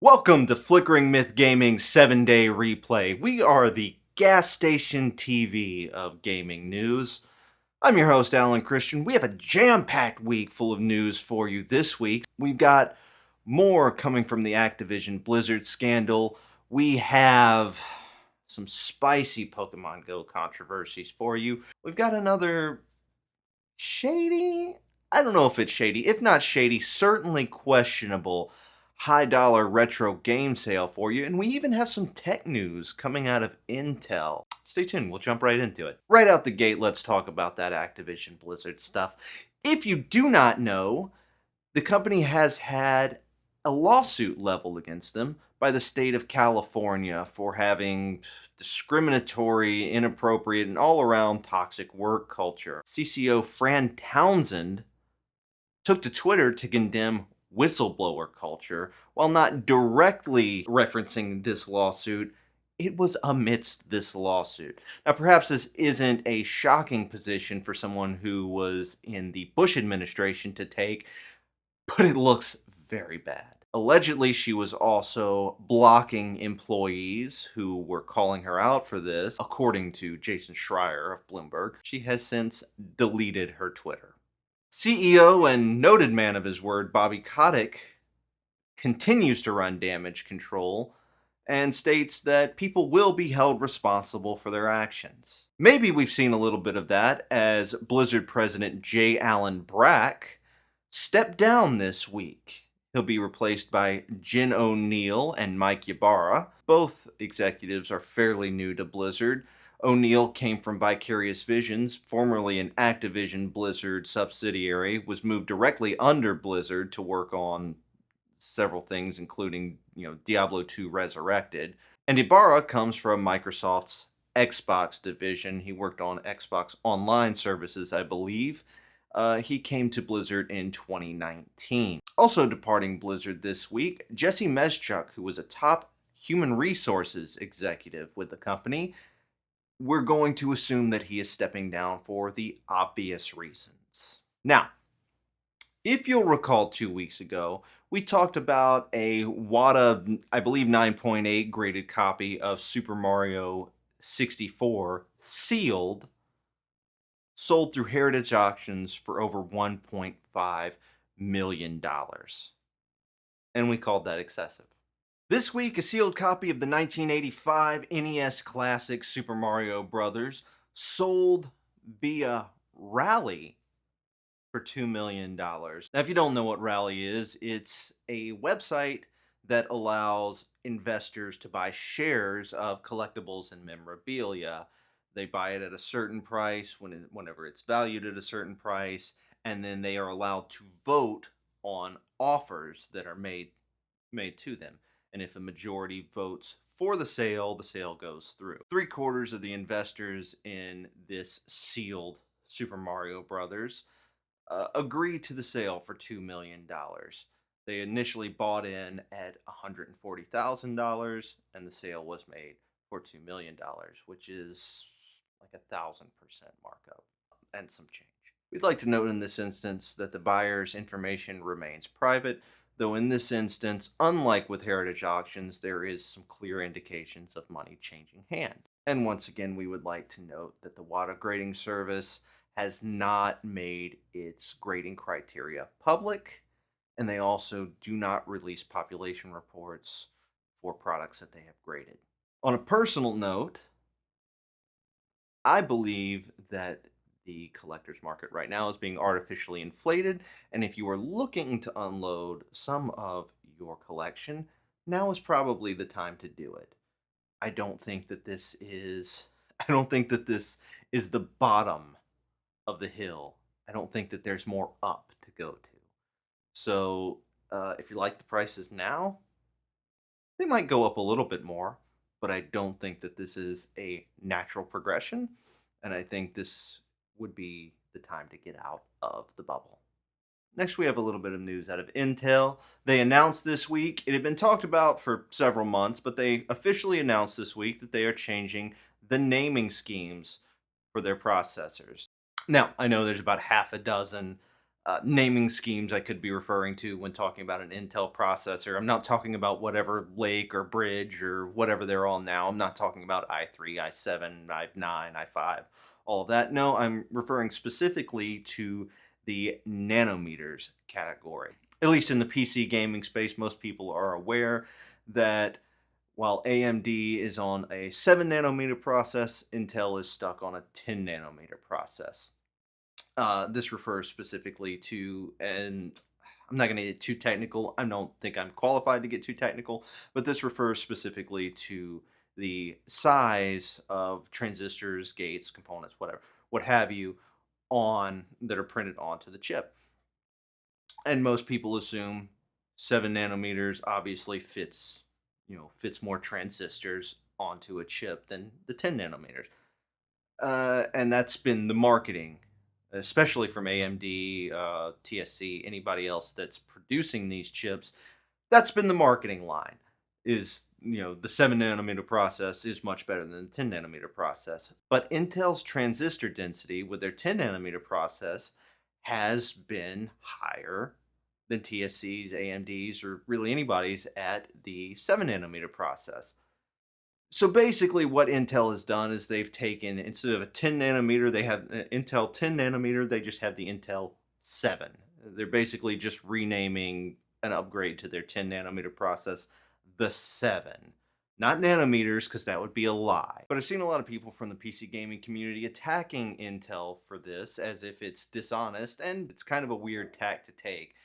Welcome to Flickering Myth Gaming's 7-day replay. We are the gas station TV of gaming news. I'm your host, Alan Christian. We have a jam-packed week full of news for you this week. We've got more coming from the Activision Blizzard scandal. We have some spicy Pokemon Go controversies for you. We've got another shady, I don't know if it's shady, if not shady, certainly questionable high-dollar retro game sale for you, and we even have some tech news coming out of Intel. Stay tuned, we'll jump right into it. Right out the gate, let's talk about that Activision Blizzard stuff. If you do not know, the company has had a lawsuit leveled against them by the state of California for having discriminatory, inappropriate, and all-around toxic work culture. CCO Fran Townsend took to Twitter to condemn whistleblower culture. While not directly referencing this lawsuit, it was amidst this lawsuit. Now, perhaps this isn't a shocking position for someone who was in the Bush administration to take, but it looks very bad. Allegedly, she was also blocking employees who were calling her out for this. According to Jason Schreier of Bloomberg, she has since deleted her Twitter. CEO and noted man of his word, Bobby Kotick, continues to run damage control and states that people will be held responsible for their actions. Maybe we've seen a little bit of that as Blizzard president J. Allen Brack stepped down this week. He'll be replaced by Jen O'Neill and Mike Ybarra. Both executives are fairly new to Blizzard. O'Neill came from Vicarious Visions, formerly an Activision Blizzard subsidiary, was moved directly under Blizzard to work on several things, including, Diablo 2 Resurrected. And Ibarra comes from Microsoft's Xbox division. He worked on Xbox Online services, I believe. He came to Blizzard in 2019. Also departing Blizzard this week, Jesse Meschuk, who was a top human resources executive with the company. We're going to assume that he is stepping down for the obvious reasons. Now, if you'll recall 2 weeks ago, we talked about a WATA, I believe 9.8 graded copy of Super Mario 64 sealed, sold through Heritage Auctions for over $1.5 million. And we called that excessive. This week, a sealed copy of the 1985 NES classic Super Mario Bros. Sold via Rally for $2 million. Now, if you don't know what Rally is, it's a website that allows investors to buy shares of collectibles and memorabilia. They buy it at a certain price whenever it's valued at a certain price, and then they are allowed to vote on offers that are made to them. And if a majority votes for the sale goes through. 3/4 of the investors in this sealed Super Mario Brothers agreed to the sale for $2 million. They initially bought in at $140,000, and the sale was made for $2 million, which is like 1,000% markup and some change. We'd like to note in this instance that the buyer's information remains private, though in this instance, unlike with Heritage Auctions, there is some clear indications of money changing hands. And once again, we would like to note that the WATA grading service has not made its grading criteria public, and they also do not release population reports for products that they have graded. On a personal note, I believe that the collector's market right now is being artificially inflated, and if you are looking to unload some of your collection, now is probably the time to do it. I don't think that this is the bottom of the hill. I don't think that there's more up to go to. So, if you like the prices now, they might go up a little bit more, but I don't think that this is a natural progression, and I think this would be the time to get out of the bubble. Next, we have a little bit of news out of Intel. They announced this week, it had been talked about for several months, but they officially announced this week that they are changing the naming schemes for their processors. Now, I know there's about half a dozen naming schemes I could be referring to when talking about an Intel processor. I'm not talking about whatever Lake or Bridge or whatever they're all now. I'm not talking about i3, i7, i9, i5, all of that. No, I'm referring specifically to the nanometers category. At least in the PC gaming space, most people are aware that while AMD is on a 7 nanometer process, Intel is stuck on a 10 nanometer process. This refers specifically to, and I'm not going to get too technical. I don't think I'm qualified to get too technical, but this refers specifically to the size of transistors, gates, components, whatever, what have you, on that are printed onto the chip. And most people assume 7 nanometers obviously fits more transistors onto a chip than the 10 nanometers. And that's been the marketing, especially from AMD, TSC, anybody else that's producing these chips. That's been the marketing line. Is the 7 nanometer process is much better than the 10 nanometer process. But Intel's transistor density with their 10 nanometer process has been higher than TSC's, AMD's, or really anybody's at the 7 nanometer process. So basically, what Intel has done is they've taken, instead of a 10 nanometer, they have Intel 10 nanometer, they just have the Intel 7. They're basically just renaming an upgrade to their 10 nanometer process the 7. Not nanometers, because that would be a lie. But I've seen a lot of people from the PC gaming community attacking Intel for this as if it's dishonest, and it's kind of a weird tack to take.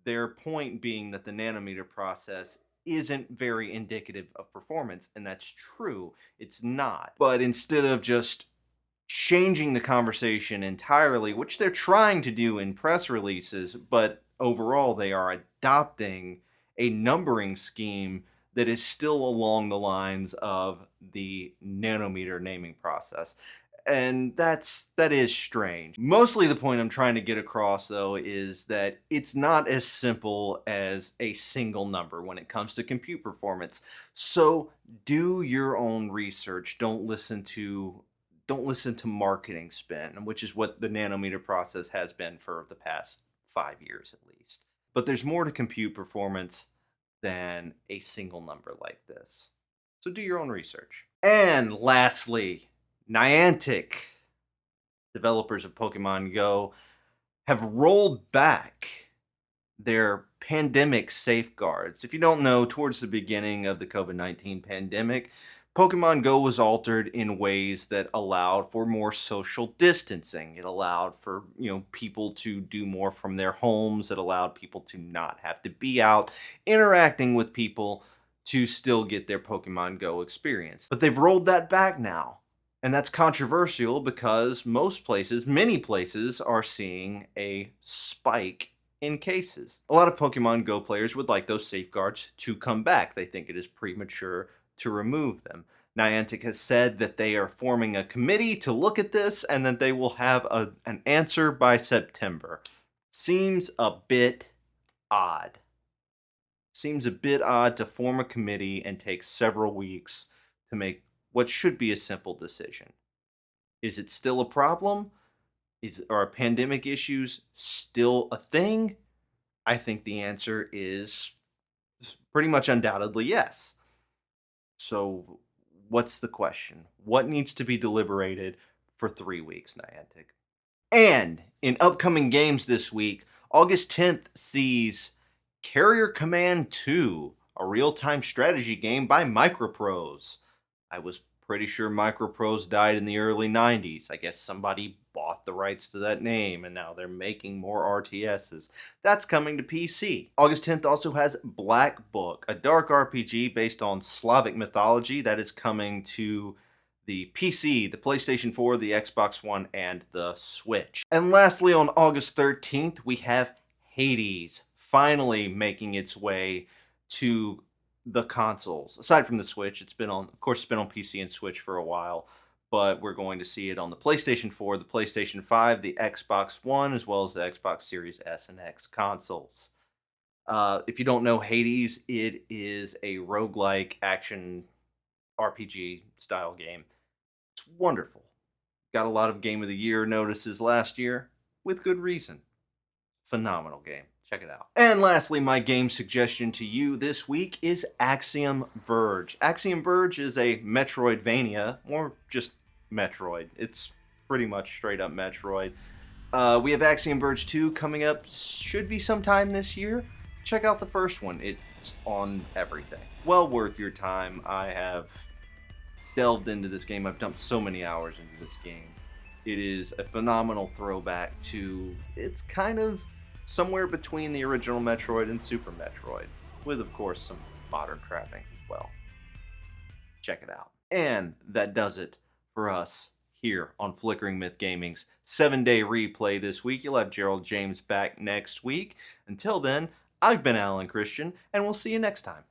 Their point being that the nanometer process isn't very indicative of performance, and that's true. It's not. But instead of just changing the conversation entirely, which they're trying to do in press releases, but overall they are adopting a numbering scheme that is still along the lines of the nanometer naming process. And that is strange. Mostly the point I'm trying to get across though is that it's not as simple as a single number when it comes to compute performance. So do your own research. Don't listen to marketing spin, which is what the nanometer process has been for the past 5 years at least. But there's more to compute performance than a single number like this. So do your own research. And lastly, Niantic, developers of Pokemon Go, have rolled back their pandemic safeguards. If you don't know, towards the beginning of the COVID-19 pandemic, Pokemon Go was altered in ways that allowed for more social distancing. It allowed for, people to do more from their homes. It allowed people to not have to be out interacting with people to still get their Pokemon Go experience. But they've rolled that back now. And that's controversial because many places, are seeing a spike in cases. A lot of Pokemon Go players would like those safeguards to come back. They think it is premature to remove them. Niantic has said that they are forming a committee to look at this and that they will have an answer by September. Seems a bit odd. Seems a bit odd to form a committee and take several weeks to make what should be a simple decision. Is it still a problem? Are pandemic issues still a thing? I think the answer is pretty much undoubtedly yes. So, what's the question? What needs to be deliberated for 3 weeks, Niantic? And in upcoming games this week, August 10th sees Carrier Command 2, a real-time strategy game by Microprose. I was pretty sure Microprose died in the early 90s. I guess somebody bought the rights to that name and now they're making more RTSs. That's coming to PC. August 10th also has Black Book, a dark RPG based on Slavic mythology that is coming to the PC, the PlayStation 4, the Xbox One, and the Switch. And lastly, on August 13th, we have Hades finally making its way to the consoles. Aside from the Switch, it's been on PC and Switch for a while, but we're going to see it on the PlayStation 4, the PlayStation 5, the Xbox One, as well as the Xbox Series S and X consoles. If you don't know Hades, it is a roguelike action RPG style game. It's wonderful. Got a lot of Game of the Year notices last year, with good reason. Phenomenal game. Check it out. And lastly, my game suggestion to you this week is Axiom Verge. Axiom Verge is a Metroidvania, or just Metroid. It's pretty much straight up Metroid. We have Axiom Verge 2 coming up, should be sometime this year. Check out the first one. It's on everything. Well worth your time. I have delved into this game. I've dumped so many hours into this game. It is a phenomenal throwback to, it's kind of somewhere between the original Metroid and Super Metroid, with of course some modern trappings as well. Check it out. And that does it for us here on Flickering Myth Gaming's 7-day replay this week. You'll have Gerald James back next week. Until then, I've been Alan Christian, and we'll see you next time.